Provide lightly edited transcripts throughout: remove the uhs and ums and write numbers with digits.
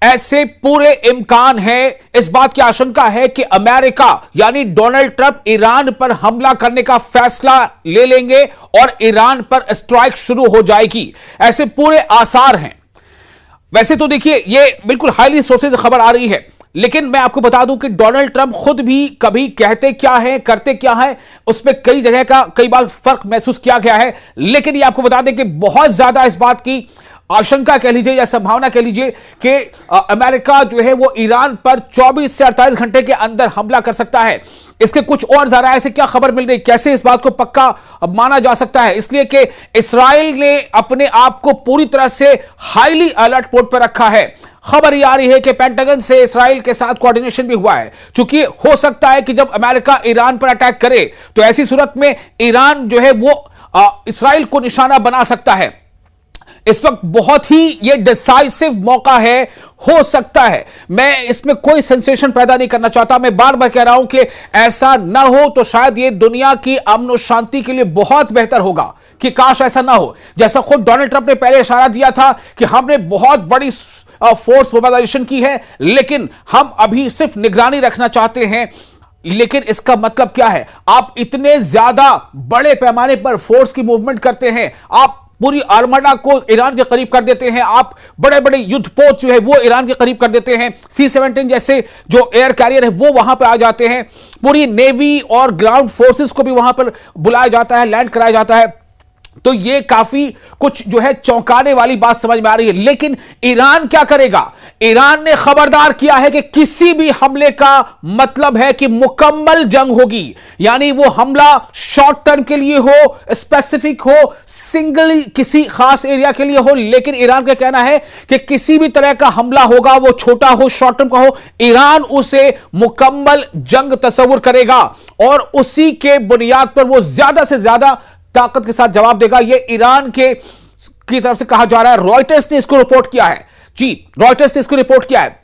ऐसे पूरे इम्कान है, इस बात की आशंका है कि अमेरिका यानी डोनाल्ड ट्रंप ईरान पर हमला करने का फैसला ले लेंगे और ईरान पर स्ट्राइक शुरू हो जाएगी। ऐसे पूरे आसार हैं। वैसे तो देखिए, ये बिल्कुल हाईली सोर्सेज खबर आ रही है, लेकिन मैं आपको बता दूं कि डोनाल्ड ट्रंप खुद भी कभी कहते क्या है करते क्या है, उसमें कई जगह का कई बार फर्क महसूस किया गया है। लेकिन ये आपको बता दें कि बहुत ज्यादा इस बात की आशंका कह लीजिए या संभावना कह लीजिए कि अमेरिका जो है वो ईरान पर 24 से 48 घंटे के अंदर हमला कर सकता है। इसके कुछ और जरा ऐसे क्या खबर मिल रही, कैसे इस बात को पक्का माना जा सकता है? इसलिए कि इस्राइल ने अपने आप को पूरी तरह से हाईली अलर्ट मोड पर रखा है। खबर ये आ रही है कि पेंटागन से इस्राइल के साथ कोऑर्डिनेशन भी हुआ है, क्योंकि हो सकता है कि जब अमेरिका ईरान पर अटैक करे तो ऐसी सूरत में ईरान जो है वो इस्राइल को निशाना बना सकता है। इस वक्त बहुत ही ये डिसाइसिव मौका है, हो सकता है। मैं इसमें कोई सेंसेशन पैदा नहीं करना चाहता, मैं बार बार कह रहा हूं कि ऐसा ना हो तो शायद ये दुनिया की अमन और शांति के लिए बहुत बेहतर होगा कि काश ऐसा ना हो। जैसा खुद डोनाल्ड ट्रंप ने पहले इशारा दिया था कि हमने बहुत बड़ी फोर्स मोबिलाइजेशन की है, लेकिन हम अभी सिर्फ निगरानी रखना चाहते हैं। लेकिन इसका मतलब क्या है? आप इतने ज्यादा बड़े पैमाने पर फोर्स की मूवमेंट करते हैं, आप पूरी आर्मडा को ईरान के करीब कर देते हैं, आप बड़े बड़े युद्ध पोत जो है वो ईरान के करीब कर देते हैं, C-17 जैसे जो एयर कैरियर है वो वहां पर आ जाते हैं, पूरी नेवी और ग्राउंड फोर्सेस को भी वहां पर बुलाया जाता है, लैंड कराया जाता है। तो ये काफी कुछ जो है चौंकाने वाली बात समझ में आ रही है। लेकिन ईरान क्या करेगा? ईरान ने खबरदार किया है कि किसी भी हमले का मतलब है कि मुकम्मल जंग होगी, यानी वो हमला शॉर्ट टर्म के लिए हो, स्पेसिफिक हो, सिंगल किसी खास एरिया के लिए हो। लेकिन ईरान का कहना है कि किसी भी तरह का हमला होगा, वो छोटा हो, शॉर्ट टर्म का हो, ईरान उसे मुकम्मल जंग तस्वुर करेगा और उसी के बुनियाद पर वो ज्यादा से ज्यादा ताकत के साथ जवाब देगा। यह ईरान की तरफ से कहा जा रहा है। रॉयटर्स ने इसको रिपोर्ट किया है। जी, रॉयटर्स ने इसको रिपोर्ट किया है।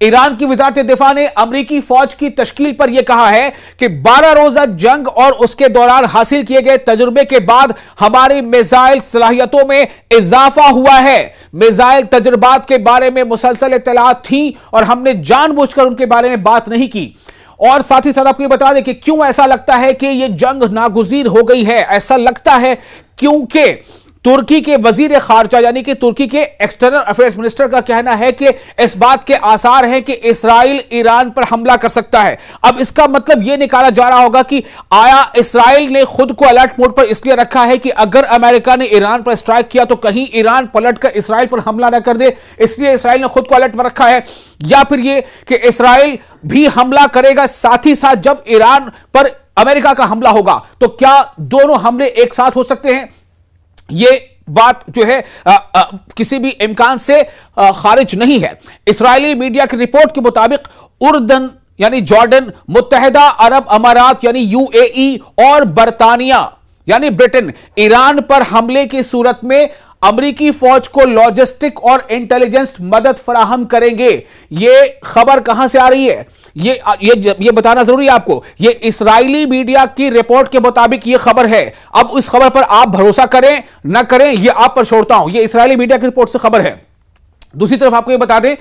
ईरान की वजारत दिफा ने अमरीकी फौज की तश्कील पर यह कहा है कि 12 रोजा जंग और उसके दौरान हासिल किए गए तजुर्बे के बाद हमारी मिसाइल सलाहियतों में इजाफा हुआ है। मिसाइल तजुर्बात के बारे में मुसलसल इत्तलात थी और हमने जानबूझकर उनके बारे में बात नहीं की। और साथ ही साथ आपको बता दें कि क्यों ऐसा लगता है कि यह जंग नागुजीर हो गई है। ऐसा लगता है क्योंकि तुर्की के वजीर खारजा यानी कि तुर्की के एक्सटर्नल अफेयर्स मिनिस्टर का कहना है कि इस बात के आसार हैं कि इस्राइल ईरान पर हमला कर सकता है। अब इसका मतलब यह निकाला जा रहा होगा कि आया इस्राइल ने खुद को अलर्ट मोड पर इसलिए रखा है कि अगर अमेरिका ने ईरान पर स्ट्राइक किया तो कहीं ईरान पलटकर इस्राइल पर हमला न कर दे, इसलिए इस्राइल ने खुद को अलर्ट पर रखा है। या फिर यह कि इस्राइल भी हमला करेगा, साथ ही साथ जब ईरान पर अमेरिका का हमला होगा तो क्या दोनों हमले एक साथ हो सकते हैं? ये बात जो है किसी भी इम्कान से खारिज नहीं है। इस्राएली मीडिया की रिपोर्ट के मुताबिक उर्दन यानी जॉर्डन, मुत्तहिदा अरब अमारात यानी UAE और बरतानिया यानी ब्रिटेन ईरान पर हमले की सूरत में अमरीकी फौज को लॉजिस्टिक और इंटेलिजेंस मदद फराहम करेंगे। ये खबर कहां से आ रही है? ये बताना जरूरी है आपको। ये इस्राएली मीडिया की रिपोर्ट के मुताबिक ये खबर है। अब इस खबर पर आप भरोसा करें ना करें ये आप पर छोड़ता हूं। ये इस्राएली मीडिया की रिपोर्ट से खबर है। दूसरी तरफ आपको ये बता दें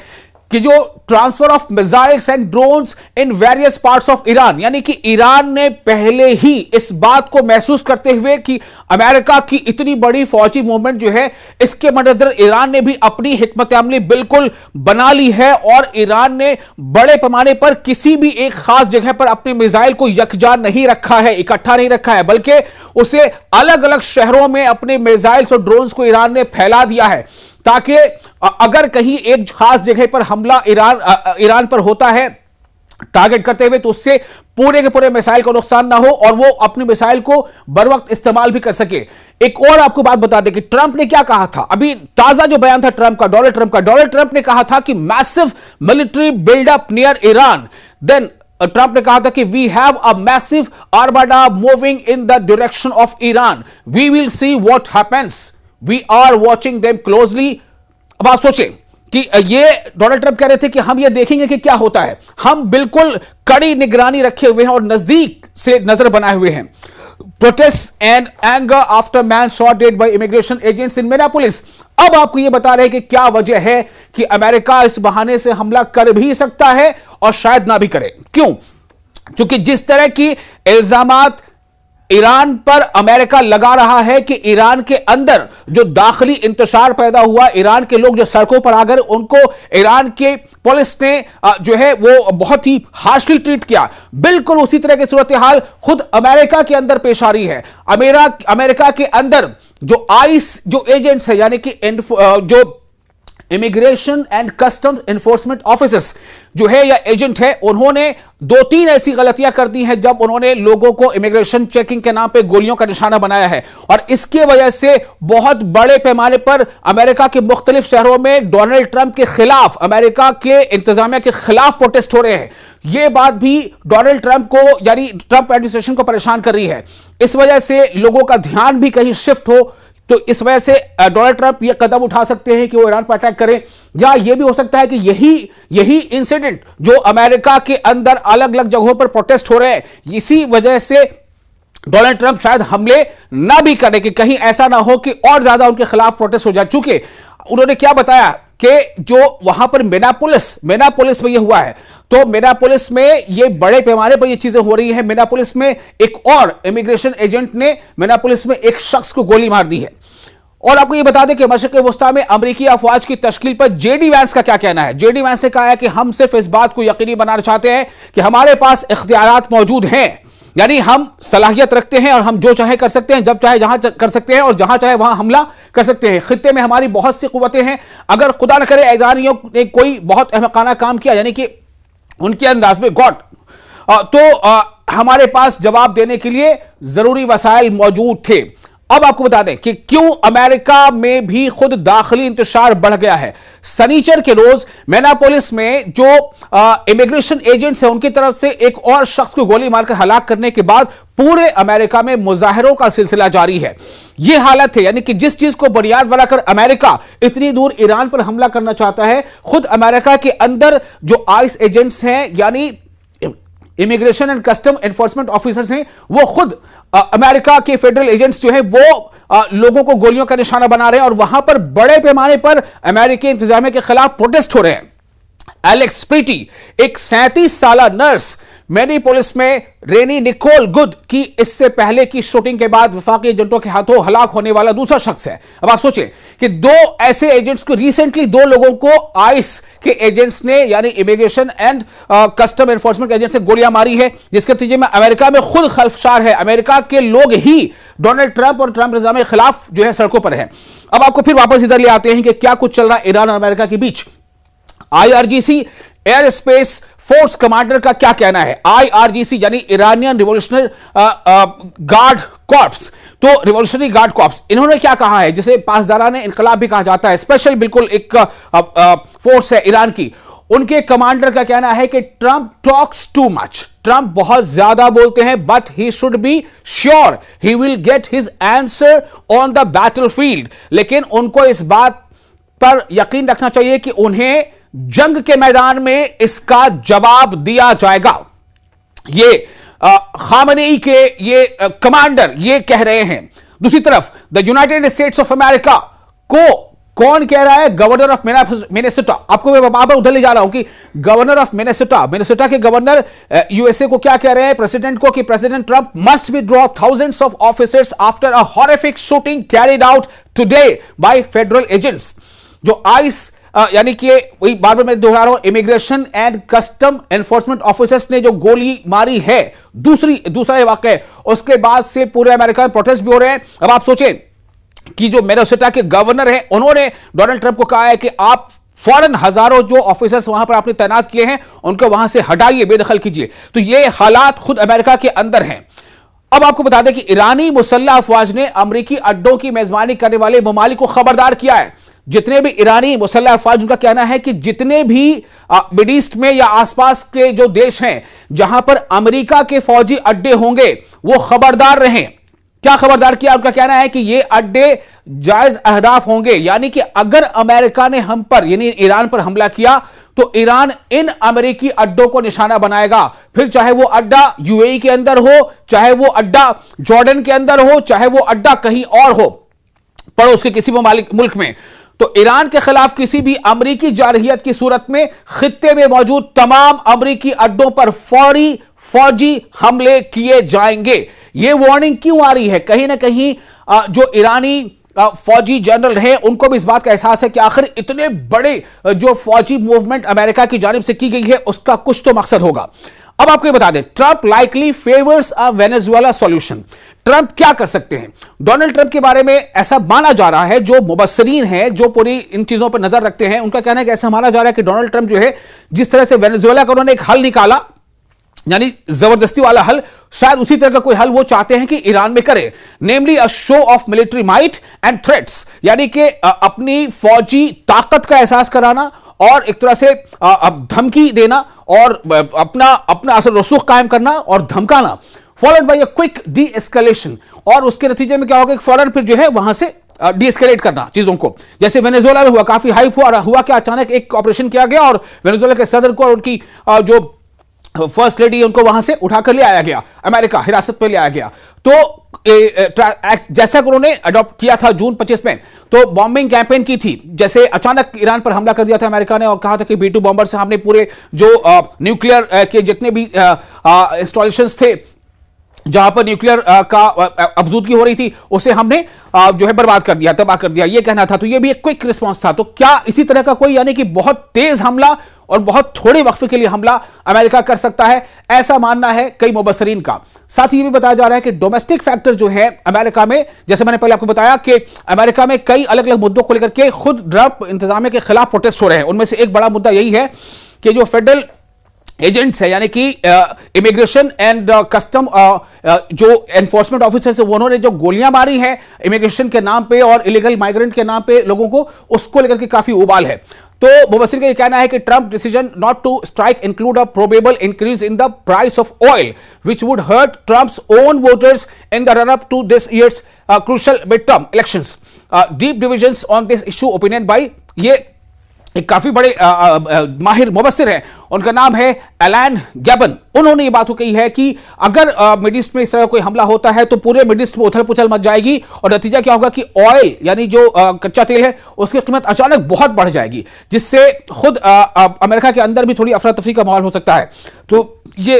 कि जो transfer of missiles and drones in various parts of Iran, यानी कि ईरान ने पहले ही इस बात को महसूस करते हुए कि अमेरिका की इतनी बड़ी फौजी मूवमेंट जो है, इसके मद्देनजर ईरान ने भी अपनी हिकमत अमली बिल्कुल बना ली है और ईरान ने बड़े पैमाने पर किसी भी एक खास जगह पर अपने मिसाइल को यकजा नहीं रखा है, इकट्ठा नहीं रखा है, बल्कि उसे अलग अलग शहरों में अपने मिसाइल्स और ड्रोन्स को ईरान ने फैला दिया है, ताकि अगर कहीं एक खास जगह पर हमला ईरान पर होता है टारगेट करते हुए तो उससे पूरे के पूरे मिसाइल को नुकसान ना हो और वो अपनी मिसाइल को बर वक्त इस्तेमाल भी कर सके। एक और आपको बात बता दें कि ट्रंप ने क्या कहा था। अभी ताजा जो बयान था डोनाल्ड ट्रंप ने कहा था कि massive military buildup near Iran. Then Trump ने कहा था कि we have a massive armada moving in the direction of Iran, we will see what happens, we are watching them closely. अब आप सोचें कि ये डोनाल्ड ट्रंप कह रहे थे कि हम ये देखेंगे कि क्या होता है, हम बिल्कुल कड़ी निगरानी रखे हुए हैं और नजदीक से नजर बनाए हुए हैं। Protests and anger after man shot dead by immigration agents in Minneapolis. अब आपको यह बता रहे हैं कि क्या वजह है कि अमेरिका इस बहाने से हमला कर भी सकता है और शायद ना भी करे। क्यों? क्योंकि जिस तरह की इल्जामात ईरान पर अमेरिका लगा रहा है कि ईरान के अंदर जो दाखिली इंतशार पैदा हुआ, ईरान के लोग जो सड़कों पर आकर उनको ईरान के पुलिस ने जो है वो बहुत ही हार्शली ट्रीट किया, बिल्कुल उसी तरह की सूरत हाल खुद अमेरिका के अंदर पेश आ रही है। अमेरिका के अंदर जो आइस जो एजेंट्स है, यानी कि जो immigration and customs enforcement officers जो है या एजेंट है, उन्होंने 2-3 ऐसी गलतियां कर दी हैं जब उन्होंने लोगों को इमिग्रेशन चेकिंग के नाम पे गोलियों का निशाना बनाया है। और इसकी वजह से बहुत बड़े पैमाने पर अमेरिका के मुख्तलिफ शहरों में डोनाल्ड ट्रंप के खिलाफ, अमेरिका के इंतजामिया के खिलाफ प्रोटेस्ट हो रहे हैं। यह बात भी डोनाल्ड ट्रंप को, यानी ट्रंप एडमिनिस्ट्रेशन को परेशान कर रही है। इस वजह से लोगों का ध्यान भी कहीं शिफ्ट हो, तो इस वजह से डोनाल्ड ट्रंप यह कदम उठा सकते हैं कि वो ईरान पर अटैक करें, या यह भी हो सकता है कि यही इंसिडेंट जो अमेरिका के अंदर अलग अलग जगहों पर प्रोटेस्ट हो रहे हैं, इसी वजह से डोनाल्ड ट्रंप शायद हमले ना भी करें कि कहीं ऐसा ना हो कि और ज्यादा उनके खिलाफ प्रोटेस्ट हो जाए। चूंकि उन्होंने क्या बताया कि जो वहां पर मिनापोलिस में यह हुआ है, तो मिनापोलिस में ये बड़े पैमाने पर ये चीजें हो रही है। मिनापोलिस में एक और इमिग्रेशन एजेंट ने मिनापोलिस में एक शख्स को गोली मार दी है। और आपको ये बता दें कि मशरिक़ वस्ता में अमेरिकी अफवाज की तश्कील पर जेडी वैंस का क्या कहना है। जेडी वैंस ने कहा है कि हम सिर्फ इस बात को यकीनी बनाना चाहते हैं कि हमारे पास इख्तियारात मौजूद हैं, यानी हम सलाहियत रखते हैं और हम जो चाहे कर सकते हैं, जब चाहे जहां कर सकते हैं और जहां चाहे वहां हमला कर सकते हैं। खित्ते में हमारी बहुत सी कुव्वतें हैं। अगर खुदा न करे ईरानियों ने कोई बहुत अहमकाना काम किया, यानी कि उनके अंदाज में गॉड, तो हमारे पास जवाब देने के लिए जरूरी वसाइल मौजूद थे। अब आपको बता दें कि क्यों अमेरिका में भी खुद दाखिली इंतशार बढ़ गया है। शनिचर के रोज मिनापोलिस में जो इमिग्रेशन एजेंट्स हैं, उनकी तरफ से एक और शख्स को गोली मारकर हलाक करने के बाद पूरे अमेरिका में मुजाहिरों का सिलसिला जारी है। यह हालत है, यानी कि जिस चीज को बुनियाद बनाकर अमेरिका इतनी दूर ईरान पर हमला करना चाहता है, खुद अमेरिका के अंदर जो आइस एजेंट्स हैं, यानी immigration and custom enforcement officers हैं, वो खुद अमेरिका के फेडरल एजेंट्स जो है वो लोगों को गोलियों का निशाना बना रहे हैं और वहां पर बड़े पैमाने पर अमेरिकी इंतजामिया के खिलाफ प्रोटेस्ट हो रहे हैं। एलेक्स प्रीटी, एक 37 साल नर्स, मिनेपोलिस में रेनी निकोल गुड की इससे पहले की शूटिंग के बाद वफाकी एजेंटों के हाथों हलाक होने वाला दूसरा शख्स है। अब आप सोचें कि दो ऐसे एजेंट्स को रिसेंटली, 2 लोगों को आइस के एजेंट्स ने, यानी immigration and custom enforcement agents ने गोलियां मारी है, जिसके नतीजे में अमेरिका में खुद खल्फशार है। अमेरिका के लोग ही डोनाल्ड ट्रंप और ट्रंप निजाम के खिलाफ जो है सड़कों पर है। अब आपको फिर वापस इधर ले आते हैं कि क्या कुछ चल रहा है ईरान और अमेरिका के बीच। IRGC air space force commander का क्या कहना है। आईआरजीसी यानी ईरानियन रिवॉल्यूशनरी गार्ड कॉर्प्स, तो रिवॉल्यूशनरी गार्ड कॉर्प्स, इन्होंने क्या कहा है, जिसे पासदाराने इनकलाब भी कहा जाता है, स्पेशल बिल्कुल एक फोर्स है ईरान की। उनके कमांडर का कहना है कि Trump talks too much, Trump बहुत ज्यादा बोलते हैं, but he should be sure he will get his answer on the battlefield. लेकिन उनको इस बात पर यकीन रखना चाहिए कि उन्हें जंग के मैदान में इसका जवाब दिया जाएगा। ये खामनेई के ये कमांडर ये कह रहे हैं। दूसरी तरफ the United States of America को कौन कह रहा है? Governor of Minnesota. आपको मैं बार उधर ले जा रहा हूं कि गवर्नर ऑफ मिनेसोटा के गवर्नर यूएसए को क्या कह रहे हैं, प्रेसिडेंट को, कि president Trump must withdraw thousands of officers after a horrific shooting carried out today by federal agents. जो आइस यानी कि वही बार बार मैं दोहरा रहा हूं, immigration and custom enforcement officers ने जो गोली मारी है, दूसरा ये वाकया, उसके बाद से पूरे अमेरिका में प्रोटेस्ट भी हो रहे हैं। अब आप सोचें कि जो मिनेसोटा के गवर्नर हैं, उन्होंने डोनाल्ड ट्रंप को कहा है कि आप फौरन हजारों जो ऑफिसर्स वहां पर आपने तैनात किए हैं उनको वहां से हटाइए, बेदखल कीजिए। तो ये हालात खुद अमेरिका के अंदर हैं। अब आपको बता दें कि ईरानी मुसल्लह अफवाज ने अमरीकी अड्डों की मेजबानी करने वाले ममालिक को खबरदार किया है। जितने भी ईरानी मुसल्लह अफवाज, उनका कहना है कि जितने भी मिड ईस्ट में या आसपास के जो देश हैं जहां पर अमेरिका के फौजी अड्डे होंगे, वो खबरदार रहें। क्या खबरदार किया? उनका कहना है कि ये अड्डे जायज अहदाफ होंगे, यानी कि अगर अमेरिका ने हम पर, यानी ईरान पर हमला किया तो ईरान इन अमेरिकी अड्डों को निशाना बनाएगा, फिर चाहे वो अड्डा यूएई के अंदर हो, चाहे वो अड्डा जॉर्डन के अंदर हो, चाहे वो अड्डा कहीं और हो पड़ोस के किसी ममालिक मुल्क में। तो ईरान के खिलाफ किसी भी अमेरिकी जारहियत की सूरत में खित्ते में मौजूद तमाम अमेरिकी अड्डों पर फौरी फौजी हमले किए जाएंगे। यह वार्निंग क्यों आ रही है? कहीं ना कहीं जो ईरानी फौजी जनरल हैं उनको भी इस बात का एहसास है कि आखिर इतने बड़े जो फौजी मूवमेंट अमेरिका की जानिब से की गई है उसका कुछ तो मकसद होगा। अब आपको ये बता दें, ट्रंप लाइकली फेवर्स अ वेनेजुएला सॉल्यूशन। ट्रंप क्या कर सकते हैं? डोनाल्ड ट्रंप के बारे में ऐसा माना जा रहा है, जो मुबस्सरीन हैं, जो पूरी इन चीजों पर नजर रखते हैं, उनका कहना है कि ऐसा माना जा रहा है कि डोनाल्ड ट्रंप जो है, जिस तरह से वेनेजुएला का उन्होंने एक हल निकाला, यानी जबरदस्ती वाला हल, शायद उसी तरह का कोई हल वो चाहते हैं कि ईरान में करे, namely a show of military might and threats, यानी कि अपनी फौजी ताकत का एहसास कराना और एक तरह से धमकी देना और अपना असर रसूख कायम करना और धमकाना, followed by a quick deescalation, और उसके नतीजे में क्या होगा कि फौरन फिर जो है वहां से डीएस्केलेट करना चीजों को। जैसे वेनेजुएला में हुआ, काफी हाइप हुआ कि अचानक एक ऑपरेशन किया गया और वेनेजुएला के सदर को और उनकी जो फर्स्ट लेडी उनको वहां से उठाकर ले आया गया, अमेरिका हिरासत में ले आया गया। तो जैसा कि उन्होंने अडॉप्ट किया था जून 25 में, तो बॉम्बिंग कैंपेन की थी, जैसे अचानक ईरान पर हमला कर दिया था अमेरिका ने और कहा था कि B-2 बॉम्बर से हमने पूरे जो न्यूक्लियर के जितने भी इंस्टॉलेशंस थे जहां पर न्यूक्लियर का अफजूदगी हो रही थी, उसे हमने जो है बर्बाद कर दिया, तबाह कर दिया, ये कहना था। तो ये भी एक क्विक रिस्पॉन्स था। तो क्या इसी तरह का कोई, यानी कि बहुत तेज हमला और बहुत थोड़े वक्फे के लिए हमला अमेरिका कर सकता है, ऐसा मानना है कई मुबस्सरीन का। साथ ही ये भी बताया जा रहा है कि डोमेस्टिक फैक्टर जो है अमेरिका में, जैसे मैंने पहले आपको बताया कि अमेरिका में कई अलग अलग मुद्दों को लेकर के खुद ट्रंप इंतजामिया के खिलाफ प्रोटेस्ट हो रहे हैं। उनमें से एक बड़ा मुद्दा यही है कि जो फेडरल एजेंट्स है, यानी कि इमिग्रेशन एंड कस्टम जो एनफोर्समेंट ऑफिसर्स है, उन्होंने जो गोलियां मारी हैं इमिग्रेशन के नाम पे और इलीगल माइग्रेंट के नाम पे लोगों को, उसको लेकर के काफी उबाल है। तो मुबस्सिर का यह कहना है कि Trump decision not to strike include a probable increase in the price of oil which would hurt Trump's own voters in the run up to this year's crucial mid term elections. Deep divisions on this issue opinion by ये एक काफी बड़े माहिर मुबस्सिर हैं, उनका नाम है Elon Gabon. उन्होंने ये बात कही है कि अगर मिड ईस्ट में इस तरह कोई हमला होता है तो पूरे मिड ईस्ट में उथल पुथल मच जाएगी और नतीजा क्या होगा कि ऑयल यानी जो कच्चा तेल है उसकी कीमत अचानक बहुत बढ़ जाएगी, जिससे खुद अमेरिका के अंदर भी थोड़ी अफरा तफरी का माहौल हो सकता है। तो ये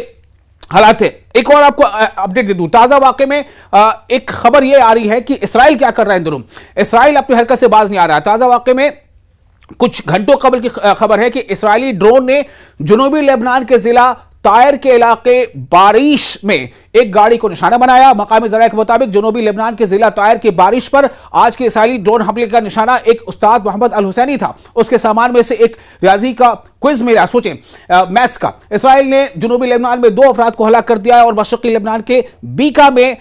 हालात है। एक और आपको अपडेट दे दूं, ताजा वाकये में एक खबर यह आ रही है कि इसराइल क्या कर रहा है इन दिनों। इसराइल अपनी हरकत से बाज नहीं आ रहा है। ताजा वाकये में कुछ घंटों कबल की खबर है कि इस्राएली ड्रोन ने जनूबी लेबनान के जिला तायर के इलाके बारिश में एक गाड़ी को निशाना बनाया। मकामी ज़राए के मुताबिक जनूबी लेबनान के जिला तायर की बारिश पर आज के इस्राएली ड्रोन हमले का निशाना एक उस्ताद मोहम्मद अल हुसैनी था। उसके सामान में से एक रियाजी का क्विज मिला, सोचें मैथ्स का। इस्राएल ने जनूबी लेबनान में 2 अफराद को हलाक कर दिया है और मशरक़ी लेबनान के बीका में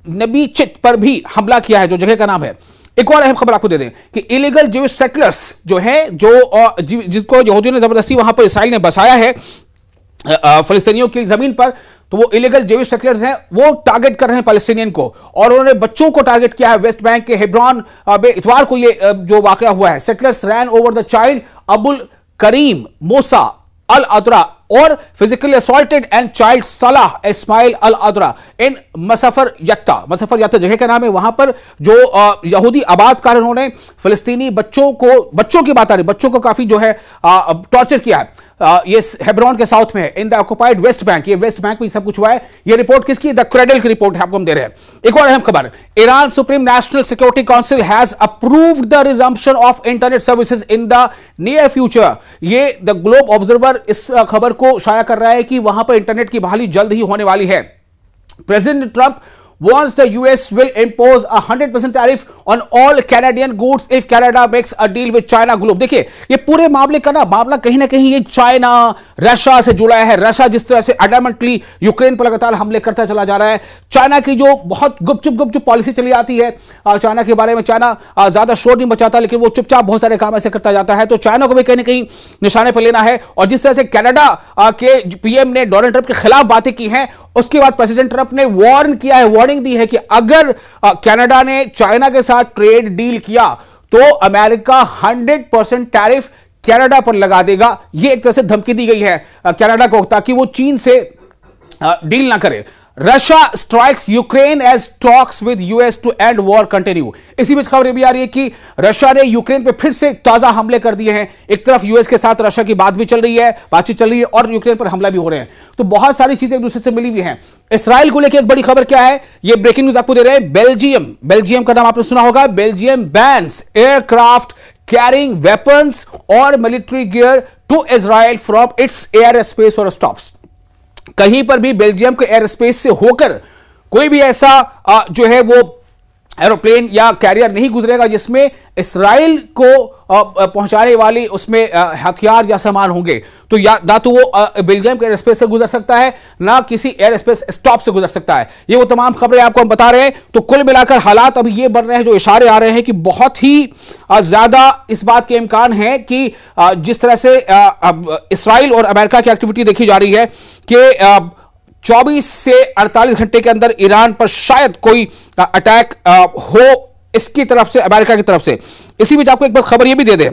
नबी चित पर भी हमला किया है, जो जगह का नाम है। एक और अहम खबर आपको दे दें कि इलीगल ज्यूइश सेटलर्स जो हैं, जो जिसको यहूदियों ने जबरदस्ती वहां पर इस्राइल ने बसाया है फलस्तीनियों की जमीन पर, तो वो इलीगल ज्यूइश सेटलर्स हैं, वो टारगेट कर रहे हैं पैलेस्टीनियन को और उन्होंने बच्चों को टारगेट किया है। वेस्ट बैंक के हेब्रॉन में इतवार को ये जो वाकया हुआ है, settlers ran over the child Abul Karim Musa al Adra और फिजिकली असॉल्टेड एंड चाइल्ड सलाह इस्माइल अल अदरा इन मसफर यत्ता जगह का नाम है। वहां पर जो यहूदी आबादकार उन्होंने फिलिस्तीनी बच्चों की बात आ रही, बच्चों को काफी जो है टॉर्चर किया है। ये हेब्रॉन के साउथ में है, in the occupied West Bank. ये वेस्ट बैंक में सब कुछ हुआ है। ये रिपोर्ट किसकी? द क्रेडल की रिपोर्ट है, आपको हम दे रहे हैं। एक और अहम खबर, Iran supreme national security council has approved the resumption of internet services in the near future. ये द ग्लोब ऑब्जर्वर इस खबर को शाया कर रहा है कि वहां पर इंटरनेट की बहाली जल्द ही होने वाली है। President Trump warns the US will impose a 100% tariff on all Canadian goods if Canada makes a deal with China Globe। देखिए ये पूरे मामले का मामला कहीं ना कहीं ये चाइना रशिया से जुड़ा है। रशिया जिस तरह से एडमेंटली यूक्रेन पर लगातार हमले करता चला जा रहा है, चाइना की जो बहुत गुपचुप पॉलिसी चली आती है चाइना के बारे में, चाइना ज्यादा शोर नहीं मचाता लेकिन वो चुपचाप बहुत सारे काम ऐसे करता जाता है। तो चाइना को भी कहीं ना कहीं निशाने पर लेना है। और जिस तरह से कनाडा के पीएम ने डोनाल्ड ट्रंप के खिलाफ बातें की हैं, उसके बाद प्रेसिडेंट ट्रंप ने वार्न किया है, वार्निंग दी है कि अगर कनाडा ने चाइना के साथ ट्रेड डील किया तो अमेरिका 100% टैरिफ कनाडा पर लगा देगा। यह एक तरह से धमकी दी गई है कनाडा को, ताकि वो चीन से डील ना करे। Russia strikes Ukraine as talks with US to end war continue. इसी बीच खबर भी आ रही है कि रशिया ने यूक्रेन पे फिर से ताजा हमले कर दिए हैं। एक तरफ यूएस के साथ रशिया की बातचीत चल रही है और यूक्रेन पर हमला भी हो रहे हैं। तो बहुत सारी चीजें एक दूसरे से मिली हुई हैं। इसराइल को लेकर एक बड़ी खबर क्या है, ये ब्रेकिंग न्यूज आपको दे रहे हैं। बेल्जियम का नाम आपने सुना होगा। Belgium bans aircraft carrying weapons और military gear to Israel from its air space और स्टॉप्स। कहीं पर भी बेल्जियम के एयर स्पेस से होकर कोई भी ऐसा जो है वो एरोप्लेन या कैरियर नहीं गुजरेगा जिसमें इसराइल को पहुंचाने वाली उसमें हथियार या सामान होंगे। तो ना तो वो बेल्जियम के एयर स्पेस से गुजर सकता है, ना किसी एयर स्पेस स्टॉप से गुजर सकता है। ये वो तमाम खबरें आपको हम बता रहे हैं। तो कुल मिलाकर हालात अभी ये बन रहे हैं, जो इशारे आ रहे हैं कि बहुत ही ज्यादा इस बात के इम्कान है कि जिस तरह से इसराइल और अमेरिका की एक्टिविटी देखी जा रही है कि 24 से 48 घंटे के अंदर ईरान पर शायद कोई अटैक हो इसकी तरफ से, अमेरिका की तरफ से। इसी बीच आपको एक बात खबर यह भी दे दें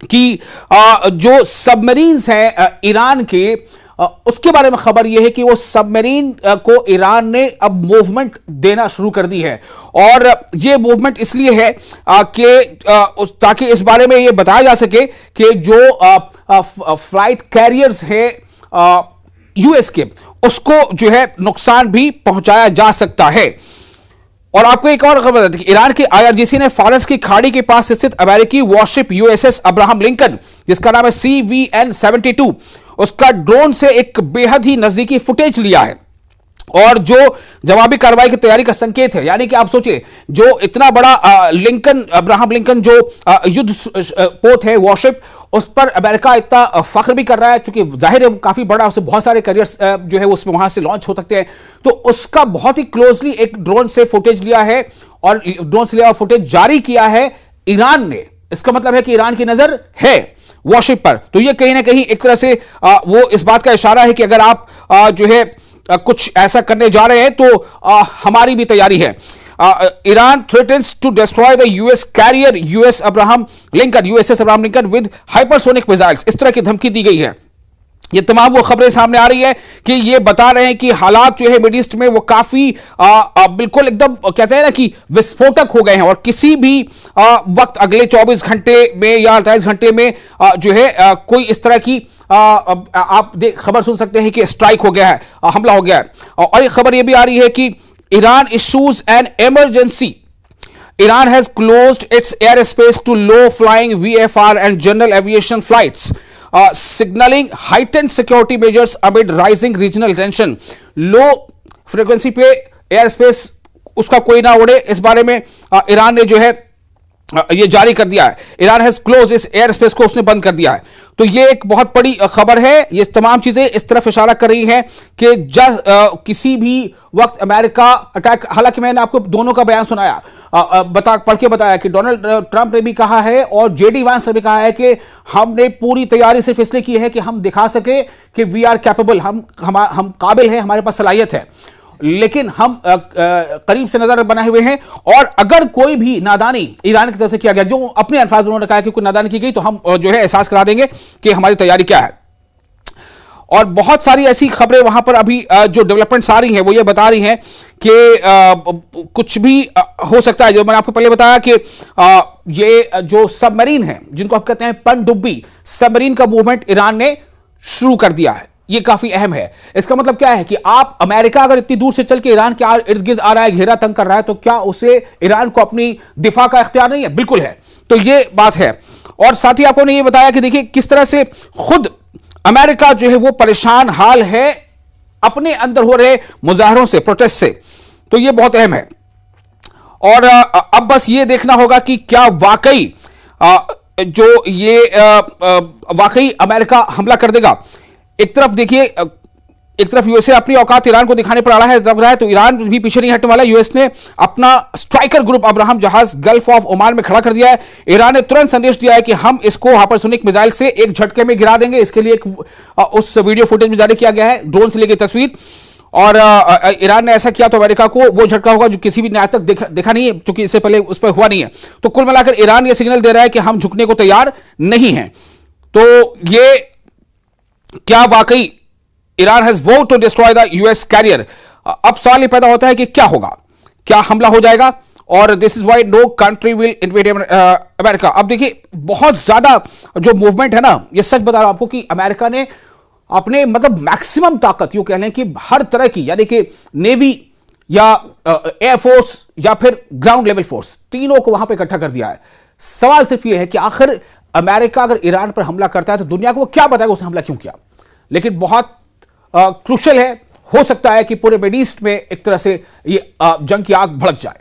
कि जो सबमरीन्स हैं ईरान के, उसके बारे में खबर यह है कि वो सबमरीन को ईरान ने अब मूवमेंट देना शुरू कर दी है। और ये मूवमेंट इसलिए है कि ताकि इस बारे में यह बताया जा सके कि जो फ्लाइट कैरियर्स है यूएस के, उसको जो है नुकसान भी पहुंचाया जा सकता है। और आपको एक और खबर है कि ईरान की आईआरजीसी ने फारस की खाड़ी के पास स्थित अमेरिकी वॉरशिप यूएसएस अब्राहम लिंकन, जिसका नाम है CVN-72, उसका ड्रोन से एक बेहद ही नजदीकी फुटेज लिया है और जो जवाबी कार्रवाई की तैयारी का संकेत है। यानी कि आप सोचिए, जो इतना बड़ा अब्राहम लिंकन जो युद्ध पोत है वॉरशिप, उस पर अमेरिका इतना फख्र भी कर रहा है, चूंकि जाहिर है वो काफी बड़ा, उससे बहुत सारे करियर्स जो है उसमें वहां से लॉन्च हो सकते हैं। तो उसका बहुत ही क्लोजली एक ड्रोन से फुटेज लिया है और ड्रोन से लिया फुटेज जारी किया है ईरान ने। इसका मतलब है कि ईरान की नजर है वॉरशिप पर। तो ये कहीं ना कहीं एक तरह से वो इस बात का इशारा है कि अगर आप जो है कुछ ऐसा करने जा रहे हैं तो हमारी भी तैयारी है। Iran threatens to destroy the US carrier USS Abraham Lincoln with hypersonic missiles. इस तरह की धमकी दी गई है। ये तमाम वो खबरें सामने आ रही है कि ये बता रहे हैं कि हालात जो है मिड ईस्ट में वो काफी बिल्कुल एकदम कहते हैं ना कि विस्फोटक हो गए हैं और किसी भी वक्त अगले 24 घंटे में या 48 घंटे में जो है कोई इस तरह की आप खबर सुन सकते हैं कि स्ट्राइक हो गया है, हमला हो गया है। और एक खबर ये भी आ रही है कि Iran issues an emergency. Iran has closed its airspace to low-flying VFR and general aviation flights, signaling heightened security measures amid rising regional tension. Low frequency पे एयर स्पेस उसका कोई ना उड़े, इस बारे में ईरान ने जो है ये जारी कर दिया है। ईरान हैज क्लोज, इस एयर स्पेस को उसने बंद कर दिया है। तो ये एक बहुत बड़ी खबर है। ये तमाम चीजें इस तरफ इशारा कर रही हैं कि किसी भी वक्त अमेरिका अटैक, हालांकि मैंने आपको दोनों का बयान सुनाया, पढ़ के बताया कि डोनाल्ड ट्रंप ने भी कहा है और जेडी वांस ने भी कहा है कि हमने पूरी तैयारी सिर्फ इसलिए की है कि हम दिखा सके कि वी आर कैपेबल, हम काबिल हैं, हमारे पास सलाहियत है, लेकिन हम करीब से नजर बनाए हुए हैं। और अगर कोई भी नादानी ईरान की तरफ से किया गया, जो अपने अल्फाज उन्होंने कहा कि कोई नादानी की गई, तो हम जो है एहसास करा देंगे कि हमारी तैयारी क्या है। और बहुत सारी ऐसी खबरें वहां पर अभी जो डेवलपमेंट्स आ रही हैं वो ये बता रही हैं कि कुछ भी हो सकता है। जो मैंने आपको पहले बताया कि ये जो सबमरीन है जिनको आप कहते हैं पनडुब्बी सबमरीन का मूवमेंट ईरान ने शुरू कर दिया है। ये काफी अहम है। इसका मतलब क्या है कि आप अमेरिका अगर इतनी दूर से चल के ईरान के इर्द गिर्द आ रहा है, घेरा तंग कर रहा है, तो क्या उसे ईरान को अपनी दिफा का इख्तियार नहीं है? बिल्कुल है। तो ये बात है। और साथ ही आपको ने ये बताया कि देखिए किस तरह से खुद अमेरिका जो है वो परेशान हाल है अपने अंदर हो रहे मुजाहरों से, प्रोटेस्ट से। तो ये बहुत अहम है। और अब बस ये देखना होगा कि क्या वाकई जो ये वाकई अमेरिका हमला कर देगा। एक तरफ देखिए, एक तरफ यूएसए अपनी औकात ईरान को दिखाने पर अड़ा है, दब रहा है, तो ईरान भी पीछे नहीं हटने वाला। यूएस ने अपना स्ट्राइकर ग्रुप अब्राहम जहाज गल्फ ऑफ ओमान में खड़ा कर दिया है। ईरान ने तुरंत संदेश दिया है कि हम इसको हाइपरसोनिक मिसाइल से एक झटके में गिरा देंगे। इसके लिए उस वीडियो फुटेज में जारी किया गया है, ड्रोन से ली गई तस्वीर। और ईरान ने ऐसा किया तो अमेरिका को वो झटका होगा जो किसी भी न्याय तक देखा नहीं है, क्योंकि इससे पहले उस पर हुआ नहीं है। तो कुल मिलाकर ईरान ये सिग्नल दे रहा है कि हम झुकने को तैयार नहीं है। तो ये क्या वाकई Iran has vowed to destroy the US carrier? अब सवाल ये पैदा होता है कि क्या होगा, क्या हमला हो जाएगा? और this is why no country will invade America. अब देखिए बहुत ज्यादा जो मूवमेंट है ना, ये सच बता रहा हूं आपको कि अमेरिका ने अपने मतलब मैक्सिमम ताकत यूं कह लें कि हर तरह की, यानी कि नेवी या एयरफोर्स या फिर ग्राउंड लेवल फोर्स, तीनों को वहां पे इकट्ठा कर दिया है। सवाल सिर्फ यह है कि आखिर अमेरिका अगर ईरान पर हमला करता है तो दुनिया को वो क्या बताएगा उसने हमला क्यों किया। लेकिन बहुत क्रूशल है, हो सकता है कि पूरे मिड ईस्ट में एक तरह से ये जंग की आग भड़क जाए।